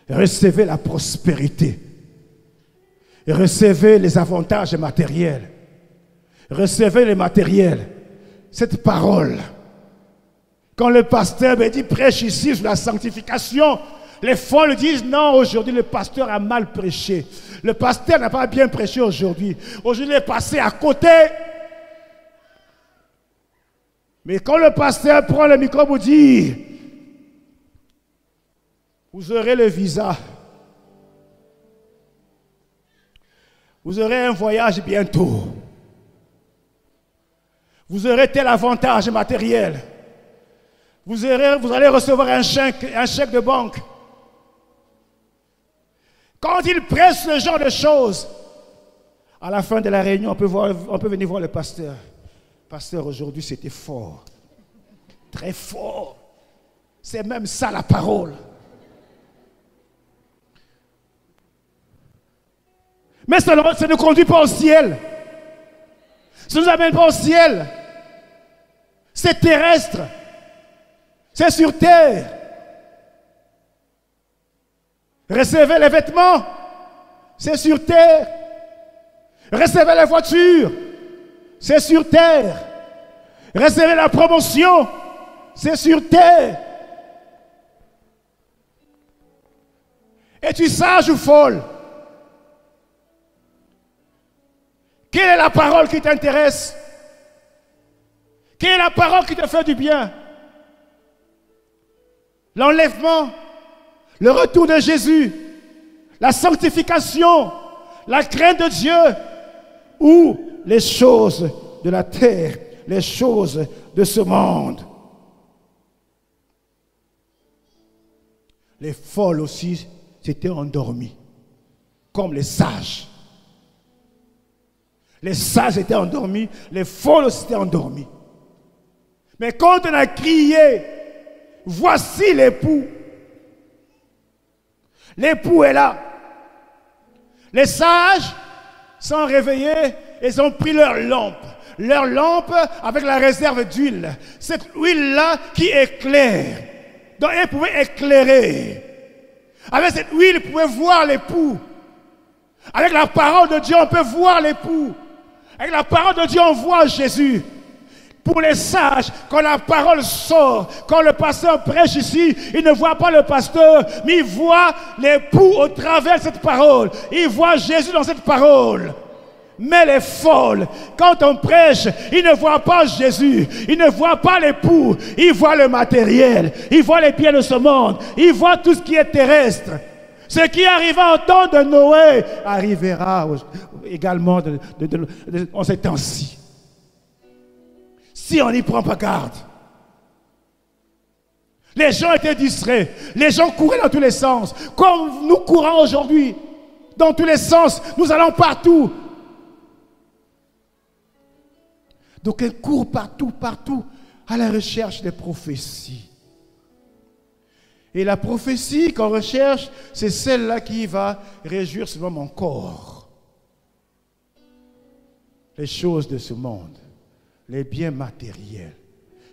Recevez la prospérité. Recevez les avantages matériels. Recevez les matériels. Cette parole, quand le pasteur me dit prêche ici sur la sanctification, les folles disent non, aujourd'hui le pasteur a mal prêché. Le pasteur n'a pas bien prêché aujourd'hui. Aujourd'hui il est passé à côté. Mais quand le pasteur prend le micro pour dire vous aurez le visa, vous aurez un voyage bientôt, vous aurez tel avantage matériel, vous allez recevoir un chèque de banque. Quand il presse ce genre de choses, à la fin de la réunion, on peut venir voir le pasteur. Pasteur, aujourd'hui c'était fort, très fort. C'est même ça la parole. Mais ça ne conduit pas au ciel. Ça ne nous amène pas au ciel. C'est terrestre. C'est sur terre. Recevez les vêtements, c'est sur terre. Recevez les voitures, c'est sur terre. Recevez la promotion, c'est sur terre. Es-tu sage ou folle? Quelle est la parole qui t'intéresse? Quelle est la parole qui te fait du bien? L'enlèvement, le retour de Jésus, la sanctification, la crainte de Dieu, ou les choses de la terre, les choses de ce monde. Les folles aussi s'étaient endormies, comme les sages. Les sages étaient endormis, les folles aussi étaient endormis. Mais quand on a crié, voici l'époux. L'époux est là. Les sages sont réveillés, ils ont pris leur lampe avec la réserve d'huile. Cette huile-là qui éclaire. Donc ils pouvaient éclairer. Avec cette huile, ils pouvaient voir l'époux. Avec la parole de Dieu, on peut voir l'époux. Avec la parole de Dieu, on voit Jésus. Pour les sages, quand la parole sort, quand le pasteur prêche ici, il ne voit pas le pasteur, mais il voit l'époux au travers de cette parole. Il voit Jésus dans cette parole. Mais les folles, quand on prêche, ils ne voient pas Jésus, ils ne voient pas l'époux, ils voient le matériel, ils voient les biens de ce monde, ils voient tout ce qui est terrestre. Ce qui arriva au temps de Noé arrivera également en ces temps-ci. Si on n'y prend pas garde. Les gens étaient distraits. Les gens couraient dans tous les sens. Comme nous courons aujourd'hui. Dans tous les sens. Nous allons partout. Donc ils courent partout à la recherche des prophéties. Et la prophétie qu'on recherche, c'est celle-là qui va réjouir seulement mon corps. Les choses de ce monde. Les biens matériels.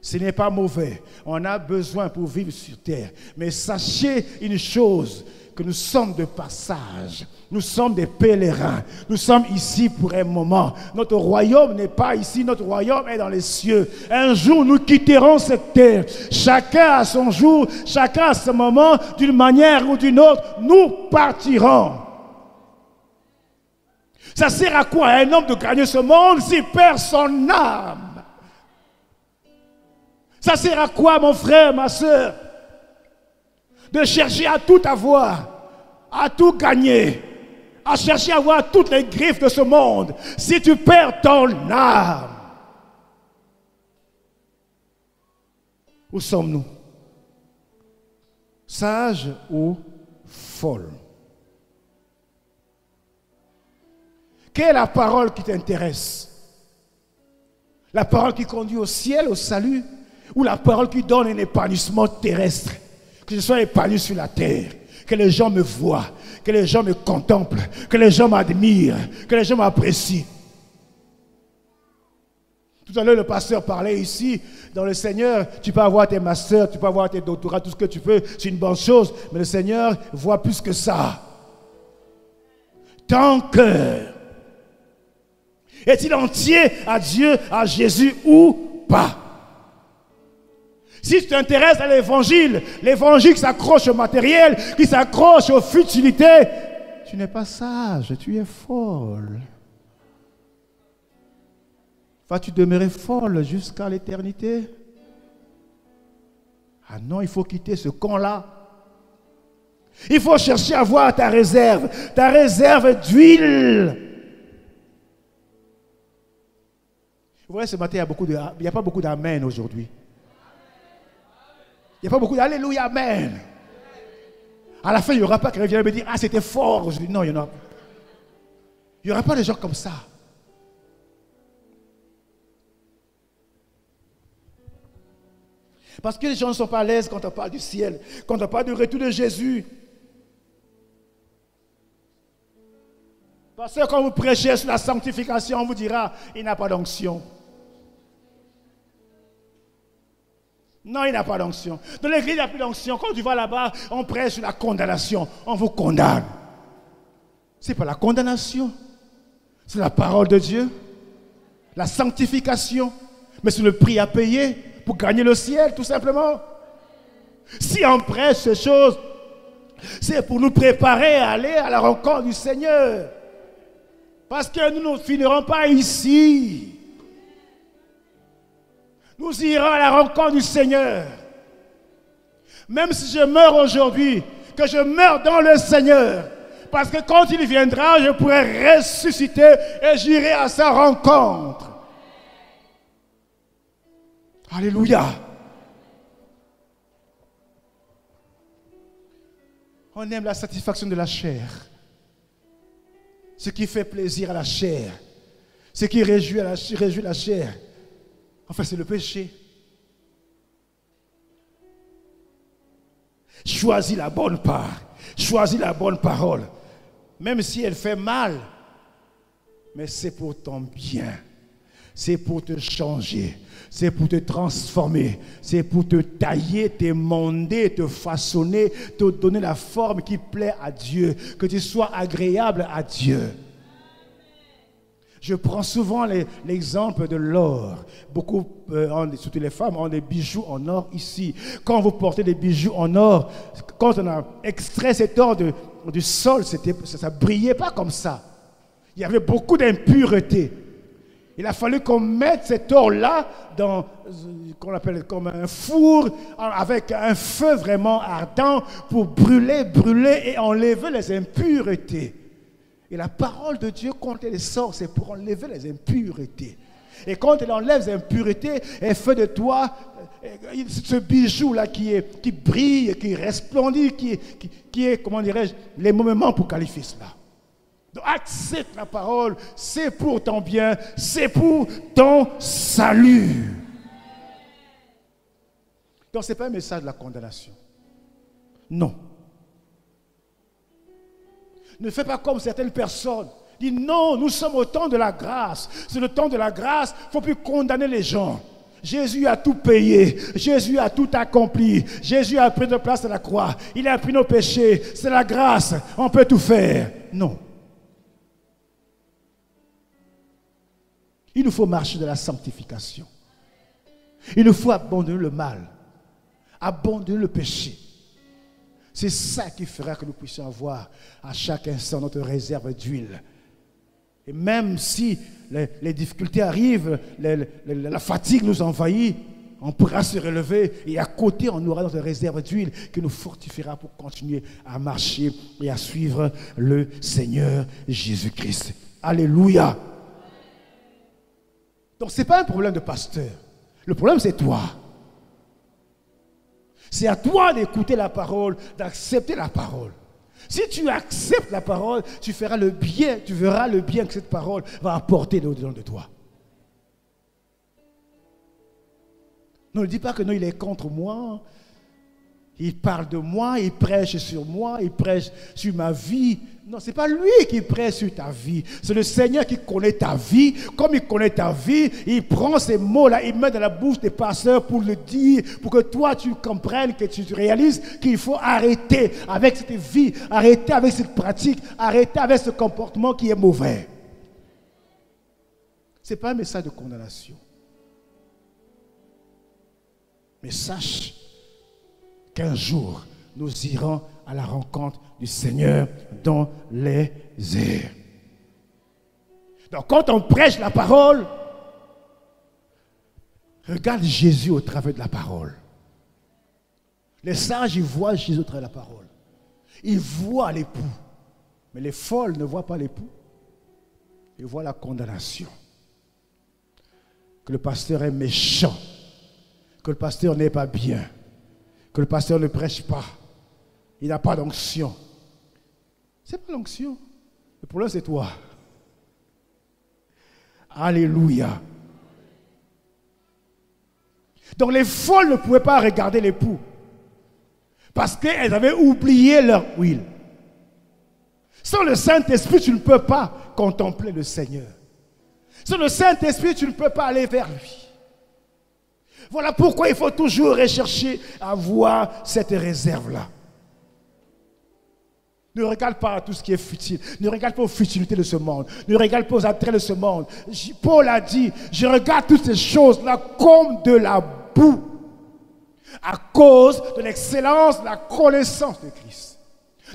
Ce n'est pas mauvais. On a besoin pour vivre sur terre. Mais sachez une chose, que nous sommes de passage. Nous sommes des pèlerins. Nous sommes ici pour un moment. Notre royaume n'est pas ici. Notre royaume est dans les cieux. Un jour, nous quitterons cette terre. Chacun à son jour, chacun à ce moment, d'une manière ou d'une autre, nous partirons. Ça sert à quoi à un homme de gagner ce monde s'il perd son âme? Ça sert à quoi, mon frère, ma soeur, de chercher à tout avoir, à tout gagner, à chercher à avoir toutes les griffes de ce monde, si tu perds ton âme? Où sommes-nous? Sages ou folles? Quelle est la parole qui t'intéresse? La parole qui conduit au ciel, au salut, ou la parole qui donne un épanouissement terrestre? Que je sois épanoui sur la terre, que les gens me voient, que les gens me contemplent, que les gens m'admirent, que les gens m'apprécient. Tout à l'heure, le pasteur parlait ici, dans le Seigneur, tu peux avoir tes masters, tu peux avoir tes doctorats, tout ce que tu peux, c'est une bonne chose, mais le Seigneur voit plus que ça. Ton cœur est-il entier à Dieu, à Jésus ou pas? Si tu t'intéresses à l'évangile, l'évangile qui s'accroche au matériel, qui s'accroche aux futilités, tu n'es pas sage, tu es folle. Vas-tu demeurer folle jusqu'à l'éternité? Ah non, il faut quitter ce camp-là. Il faut chercher à voir ta réserve d'huile. Vous voyez, ce matin, il n'y a pas beaucoup d'amen aujourd'hui. Il n'y a pas beaucoup d'alléluia, amen. À la fin, il n'y aura pas qui reviennent me dire, ah, c'était fort aujourd'hui. Non, il n'y en a pas. Il n'y aura pas de gens comme ça. Parce que les gens ne sont pas à l'aise quand on parle du ciel, quand on parle du retour de Jésus. Parce que quand vous prêchez sur la sanctification, on vous dira, il n'a pas d'onction. Non, il n'a pas d'onction. Dans l'église, il n'y a plus d'onction. Quand tu vas là-bas, on prêche sur la condamnation. On vous condamne. Ce n'est pas la condamnation. C'est la parole de Dieu. La sanctification. Mais c'est le prix à payer pour gagner le ciel, tout simplement. Si on prêche ces choses, c'est pour nous préparer à aller à la rencontre du Seigneur. Parce que nous ne finirons pas ici. Nous irons à la rencontre du Seigneur. Même si je meurs aujourd'hui, que je meurs dans le Seigneur. Parce que quand il viendra, je pourrai ressusciter et j'irai à sa rencontre. Alléluia. On aime la satisfaction de la chair. Ce qui fait plaisir à la chair. Ce qui réjouit la chair. Enfin, c'est le péché. Choisis la bonne part. Choisis la bonne parole. Même si elle fait mal, mais c'est pour ton bien. C'est pour te changer. C'est pour te transformer. C'est pour te tailler, t'émonder, te façonner, te donner la forme qui plaît à Dieu. Que tu sois agréable à Dieu. Je prends souvent l'exemple de l'or. Beaucoup, surtout les femmes, ont des bijoux en or ici. Quand vous portez des bijoux en or, quand on a extrait cet or du sol, ça ne brillait pas comme ça. Il y avait beaucoup d'impuretés. Il a fallu qu'on mette cet or-là dans, qu'on appelle comme un four, avec un feu vraiment ardent pour brûler et enlever les impuretés. Et la parole de Dieu, quand elle sort, c'est pour enlever les impuretés. Et quand elle enlève les impuretés, elle fait de toi ce bijou-là qui brille, qui resplendit, qui est, comment dirais-je, les moments pour qualifier cela. Donc accepte la parole, c'est pour ton bien, c'est pour ton salut. Donc ce n'est pas un message de la condamnation. Non. Ne fais pas comme certaines personnes. Dis non, nous sommes au temps de la grâce. C'est le temps de la grâce, il ne faut plus condamner les gens. Jésus a tout payé. Jésus a tout accompli. Jésus a pris notre place à la croix. Il a pris nos péchés. C'est la grâce. On peut tout faire. Non. Il nous faut marcher de la sanctification. Il nous faut abandonner le mal. Abandonner le péché. C'est ça qui fera que nous puissions avoir à chaque instant notre réserve d'huile. Et même si les difficultés arrivent, la fatigue nous envahit, on pourra se relever et à côté on aura notre réserve d'huile qui nous fortifiera pour continuer à marcher et à suivre le Seigneur Jésus-Christ. Alléluia. Donc ce n'est pas un problème de pasteur. Le problème c'est toi. C'est à toi d'écouter la parole, d'accepter la parole. Si tu acceptes la parole, tu feras le bien, tu verras le bien que cette parole va apporter au-dedans de toi. Ne dis pas que non, il est contre moi. Il parle de moi, il prêche sur moi, il prêche sur ma vie. Non, ce n'est pas lui qui prêche sur ta vie. C'est le Seigneur qui connaît ta vie. Comme il connaît ta vie, il prend ces mots-là, il met dans la bouche des pasteurs pour le dire, pour que toi tu comprennes, que tu réalises qu'il faut arrêter avec cette vie, arrêter avec cette pratique, arrêter avec ce comportement qui est mauvais. Ce n'est pas un message de condamnation. Mais sache qu'un jour, nous irons à la rencontre du Seigneur dans les airs. Donc quand on prêche la parole, regarde Jésus au travers de la parole. Les sages, ils voient Jésus au travers de la parole. Ils voient l'époux. Mais les folles ne voient pas l'époux. Ils voient la condamnation. Que le pasteur est méchant. Que le pasteur n'est pas bien. Que le pasteur ne prêche pas. Il n'a pas d'onction. Ce n'est pas l'onction. Le problème, c'est toi. Alléluia. Donc les folles ne pouvaient pas regarder l'époux. Parce qu'elles avaient oublié leur huile. Sans le Saint-Esprit, tu ne peux pas contempler le Seigneur. Sans le Saint-Esprit, tu ne peux pas aller vers lui. Voilà pourquoi il faut toujours rechercher à avoir cette réserve-là. Ne regarde pas à tout ce qui est futile. Ne regarde pas aux futilités de ce monde. Ne regarde pas aux attraits de ce monde. Paul a dit, je regarde toutes ces choses-là comme de la boue. À cause de l'excellence, de la connaissance de Christ.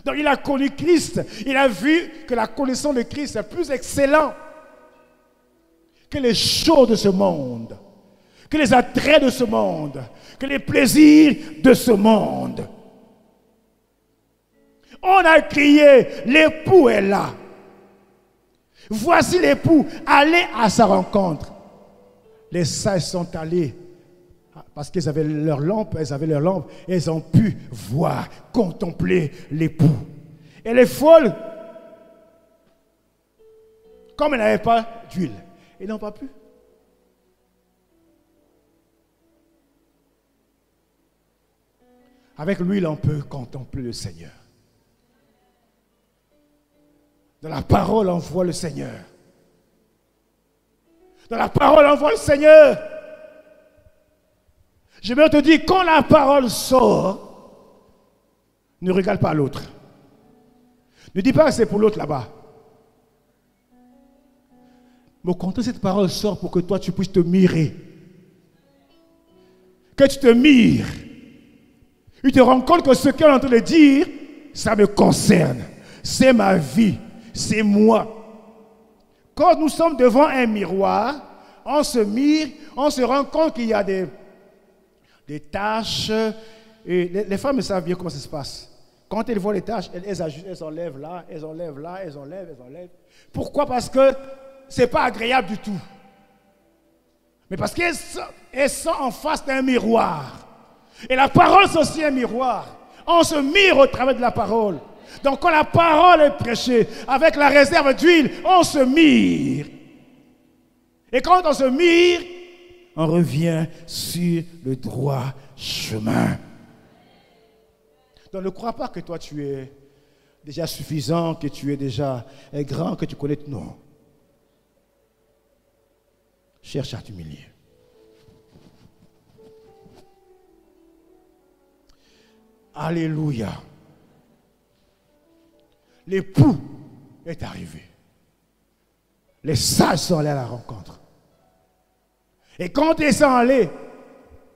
Donc il a connu Christ. Il a vu que la connaissance de Christ est plus excellente que les choses de ce monde. Que les attraits de ce monde, que les plaisirs de ce monde. On a crié, l'époux est là. Voici l'époux, allez à sa rencontre. Les sages sont allés, parce qu'ils avaient leur lampe, et ils ont pu voir, contempler l'époux. Et les folles, comme elles n'avaient pas d'huile, ils n'ont pas pu. Avec l'huile, on peut contempler le Seigneur. Dans la parole, on voit le Seigneur. Dans la parole, on voit le Seigneur. Je vais te dire, quand la parole sort, ne regarde pas l'autre. Ne dis pas que c'est pour l'autre là-bas. Mais quand cette parole sort pour que toi, tu puisses te mirer. Que tu te mires. Tu te rends compte que ce qu'elle est en train de dire, ça me concerne. C'est ma vie. C'est moi. Quand nous sommes devant un miroir, on se mire, on se rend compte qu'il y a des taches. Et les femmes savent bien comment ça se passe. Quand elles voient les taches, elles enlèvent là, elles enlèvent là, elles enlèvent. Pourquoi? Parce que ce n'est pas agréable du tout. Mais parce qu'elles sont en face d'un miroir. Et la parole, c'est aussi un miroir. On se mire au travers de la parole. Donc quand la parole est prêchée, avec la réserve d'huile, on se mire. Et quand on se mire, on revient sur le droit chemin. Donc ne crois pas que toi tu es déjà suffisant, que tu es déjà grand, que tu connais tout. Non. Cherche à t'humilier. Alléluia. L'époux est arrivé. Les sages sont allés à la rencontre. Et quand ils sont allés,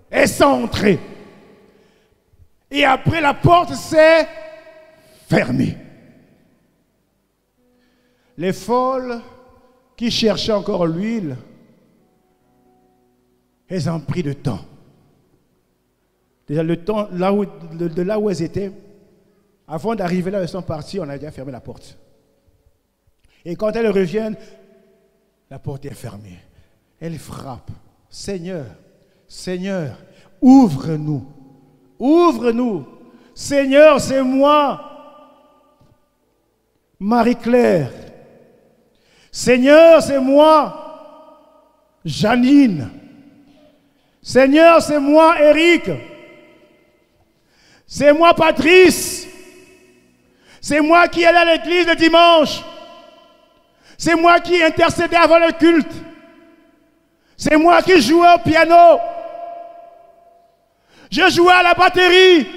elles sont entrées. Et après, la porte s'est fermée. Les folles qui cherchaient encore l'huile, elles ont pris le temps. Déjà, le temps, de là où elles étaient, avant d'arriver là, elles sont parties, on a déjà fermé la porte. Et quand elles reviennent, la porte est fermée. Elles frappent. Seigneur, Seigneur, ouvre-nous. Ouvre-nous. Seigneur, c'est moi. Marie-Claire. Seigneur, c'est moi. Janine. Seigneur, c'est moi, Eric. C'est moi, Patrice. C'est moi qui allais à l'église le dimanche. C'est moi qui intercédais avant le culte. C'est moi qui jouais au piano. Je jouais à la batterie.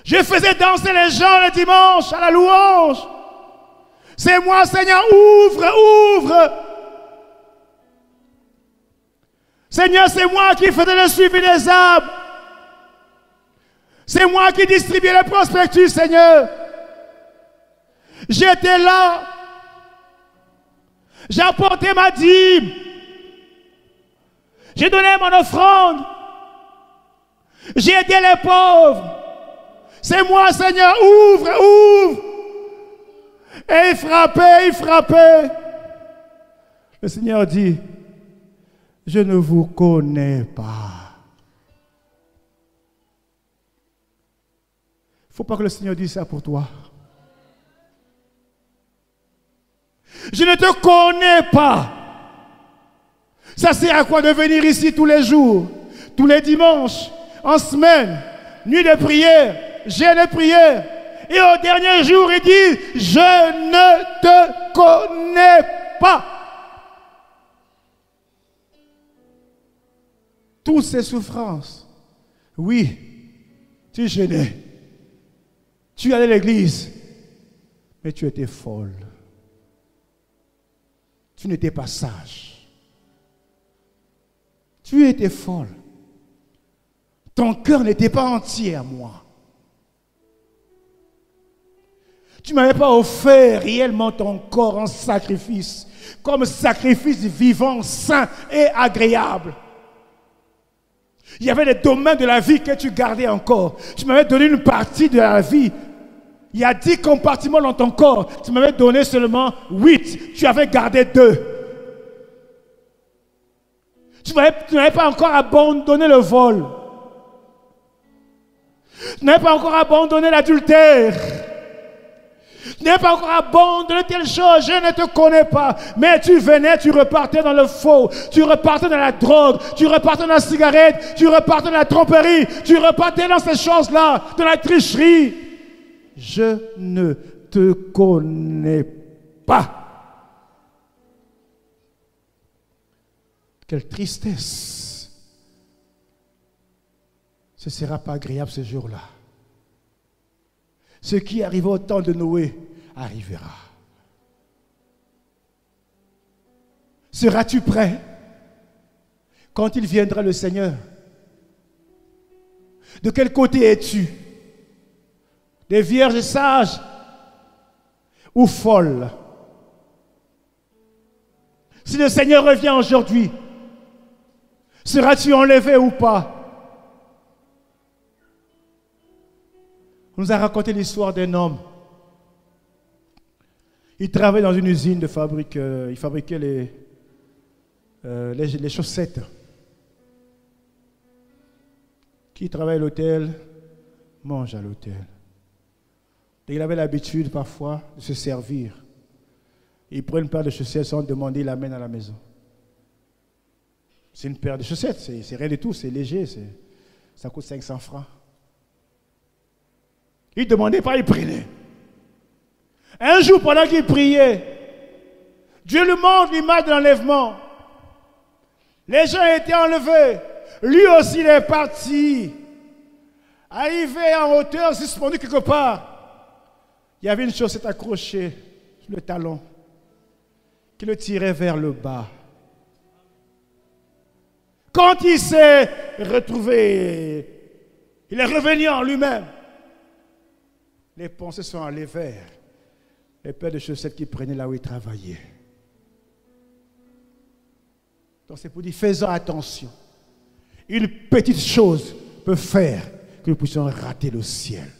Je faisais danser les gens le dimanche à la louange. C'est moi, Seigneur, ouvre, ouvre. Seigneur, c'est moi qui faisais le suivi des âmes. C'est moi qui distribuais les prospectus, Seigneur. J'étais là. J'ai apporté ma dîme. J'ai donné mon offrande. J'ai aidé les pauvres. C'est moi, Seigneur, ouvre, ouvre. Et il frappait, il frappait. Le Seigneur dit, je ne vous connais pas. Il ne faut pas que le Seigneur dise ça pour toi. Je ne te connais pas. Ça sert à quoi de venir ici tous les jours, tous les dimanches, en semaine, nuit de prière, jeûne de prière. Et au dernier jour, il dit, je ne te connais pas. Toutes ces souffrances, oui, tu jeûnais, tu allais à l'église, mais tu étais folle. Tu n'étais pas sage. Tu étais folle. Ton cœur n'était pas entier à moi. Tu ne m'avais pas offert réellement ton corps en sacrifice, comme sacrifice vivant, sain et agréable. Il y avait des domaines de la vie que tu gardais encore. Tu m'avais donné une partie de la vie. Il y a 10 compartiments dans ton corps. Tu m'avais donné seulement 8. Tu avais gardé 2. Tu n'avais pas encore abandonné le vol. Tu n'avais pas encore abandonné l'adultère. Tu n'es pas encore abandonné telle chose, je ne te connais pas. Mais tu venais, tu repartais dans le faux, tu repartais dans la drogue, tu repartais dans la cigarette, tu repartais dans la tromperie, tu repartais dans ces choses-là, dans la tricherie. Je ne te connais pas. Quelle tristesse. Ce ne sera pas agréable ce jour-là. Ce qui arriva au temps de Noé arrivera. Seras-tu prêt quand il viendra le Seigneur? De quel côté es-tu? Des vierges sages ou folles? Si le Seigneur revient aujourd'hui, seras-tu enlevé ou pas? On nous a raconté l'histoire d'un homme. Il travaillait dans une usine de fabrique. Il fabriquait les chaussettes. Qui travaille à l'hôtel, mange à l'hôtel. Et il avait l'habitude parfois de se servir. Il prend une paire de chaussettes sans demander, il l'amène à la maison. C'est une paire de chaussettes, c'est rien du tout, c'est léger, ça coûte 500 francs. Il ne demandait pas, il prenait. Un jour, pendant qu'il priait, Dieu lui montre l'image de l'enlèvement. Les gens étaient enlevés. Lui aussi, il est parti. Arrivé en hauteur, suspendu quelque part. Il y avait une chaussette accrochée sur le talon qui le tirait vers le bas. Quand il s'est retrouvé, il est revenu en lui-même. Les pensées sont allées vers les paires de chaussettes qu'il prenait là où il travaillait. Donc c'est pour dire, faisons attention. Une petite chose peut faire que nous puissions rater le ciel.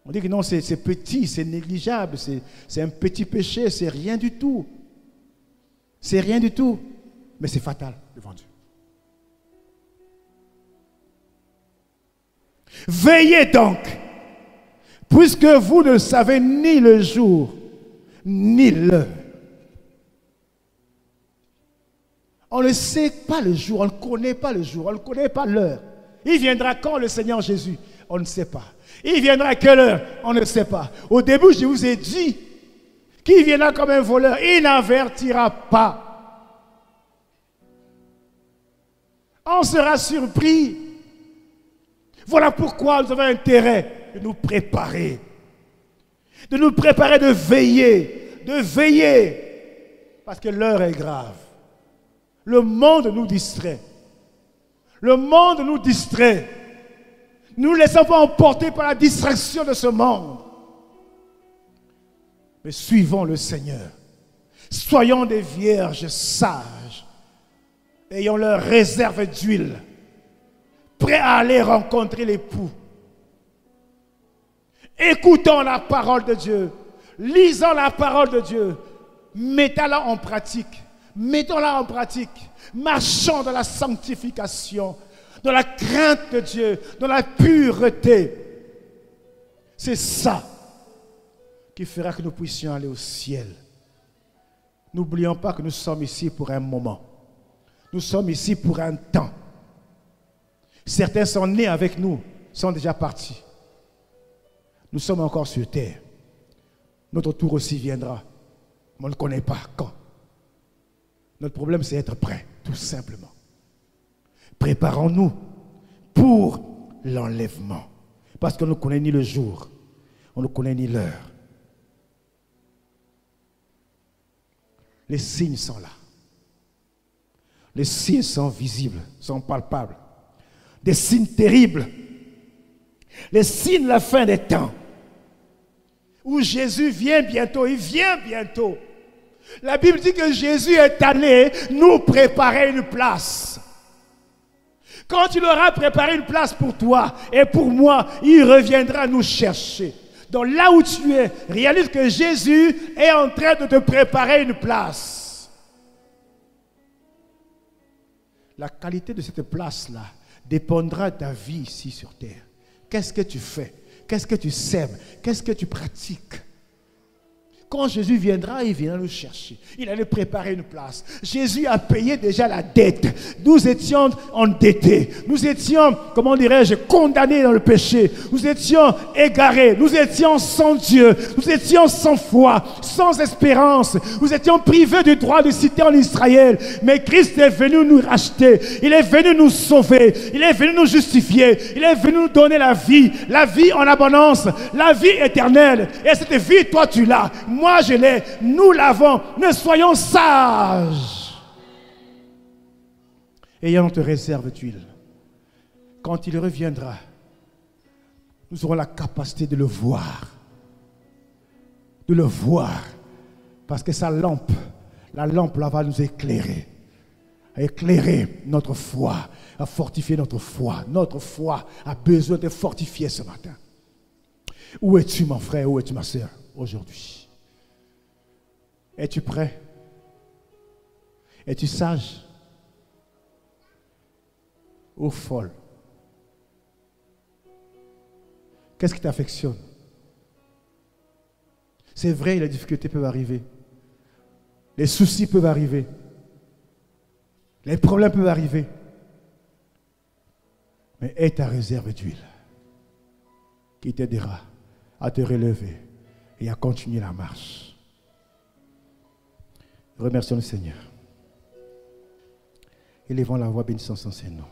On dit que non, c'est petit, c'est négligeable, c'est un petit péché, c'est rien du tout. C'est rien du tout, mais c'est fatal devant Dieu. Veillez donc, puisque vous ne savez ni le jour, ni l'heure. On ne sait pas le jour, on ne connaît pas le jour, on ne connaît pas l'heure. Il viendra quand le Seigneur Jésus? On ne sait pas. Il viendra à quelle heure? On ne sait pas. Au début, je vous ai dit qu'il viendra comme un voleur. Il n'avertira pas. On sera surpris. Voilà pourquoi nous avons intérêt de nous préparer. De nous préparer, de veiller. De veiller. Parce que l'heure est grave. Le monde nous distrait. Le monde nous distrait. Ne nous laissons pas emporter par la distraction de ce monde. Mais suivons le Seigneur. Soyons des vierges sages. Ayons leur réserve d'huile. Prêts à aller rencontrer l'époux. Écoutons la parole de Dieu. Lisons la parole de Dieu. Mettons-la en pratique. Mettons-la en pratique. Marchons dans la sanctification, dans la crainte de Dieu, dans la pureté. C'est ça qui fera que nous puissions aller au ciel. N'oublions pas que nous sommes ici pour un moment. Nous sommes ici pour un temps. Certains sont nés avec nous, sont déjà partis. Nous sommes encore sur terre. Notre tour aussi viendra. Mais on ne connaît pas quand. Notre problème, c'est être prêt, tout simplement. Préparons-nous pour l'enlèvement. Parce qu'on ne connaît ni le jour, on ne connaît ni l'heure. Les signes sont là. Les signes sont visibles, sont palpables. Des signes terribles. Les signes de la fin des temps. Où Jésus vient bientôt, il vient bientôt. La Bible dit que Jésus est allé nous préparer une place. Quand il aura préparé une place pour toi et pour moi, il reviendra nous chercher. Donc là où tu es, réalise que Jésus est en train de te préparer une place. La qualité de cette place-là dépendra de ta vie ici sur terre. Qu'est-ce que tu fais? Qu'est-ce que tu sèmes? Qu'est-ce que tu pratiques? Quand Jésus viendra, il viendra nous chercher. Il allait préparer une place. Jésus a payé déjà la dette. Nous étions endettés. Nous étions, comment dirais-je, condamnés dans le péché. Nous étions égarés. Nous étions sans Dieu. Nous étions sans foi, sans espérance. Nous étions privés du droit de citer en Israël. Mais Christ est venu nous racheter. Il est venu nous sauver. Il est venu nous justifier. Il est venu nous donner la vie en abondance, la vie éternelle. Et cette vie, toi, tu l'as. Moi, je l'ai. Nous l'avons. Mais soyons sages. Ayant notre réserve d'huile. Quand il reviendra, nous aurons la capacité de le voir. De le voir. Parce que sa lampe, la lampe là va nous éclairer. Éclairer notre foi. À fortifier notre foi. Notre foi a besoin de fortifier ce matin. Où es-tu, mon frère? Où es-tu, ma soeur, aujourd'hui? Es-tu prêt? Es-tu sage? Ou folle? Qu'est-ce qui t'affectionne? C'est vrai, les difficultés peuvent arriver. Les soucis peuvent arriver. Les problèmes peuvent arriver. Mais aie ta réserve d'huile qui t'aidera à te relever et à continuer la marche. Remercions le Seigneur. Élevons la voix bénissant son Seigneur.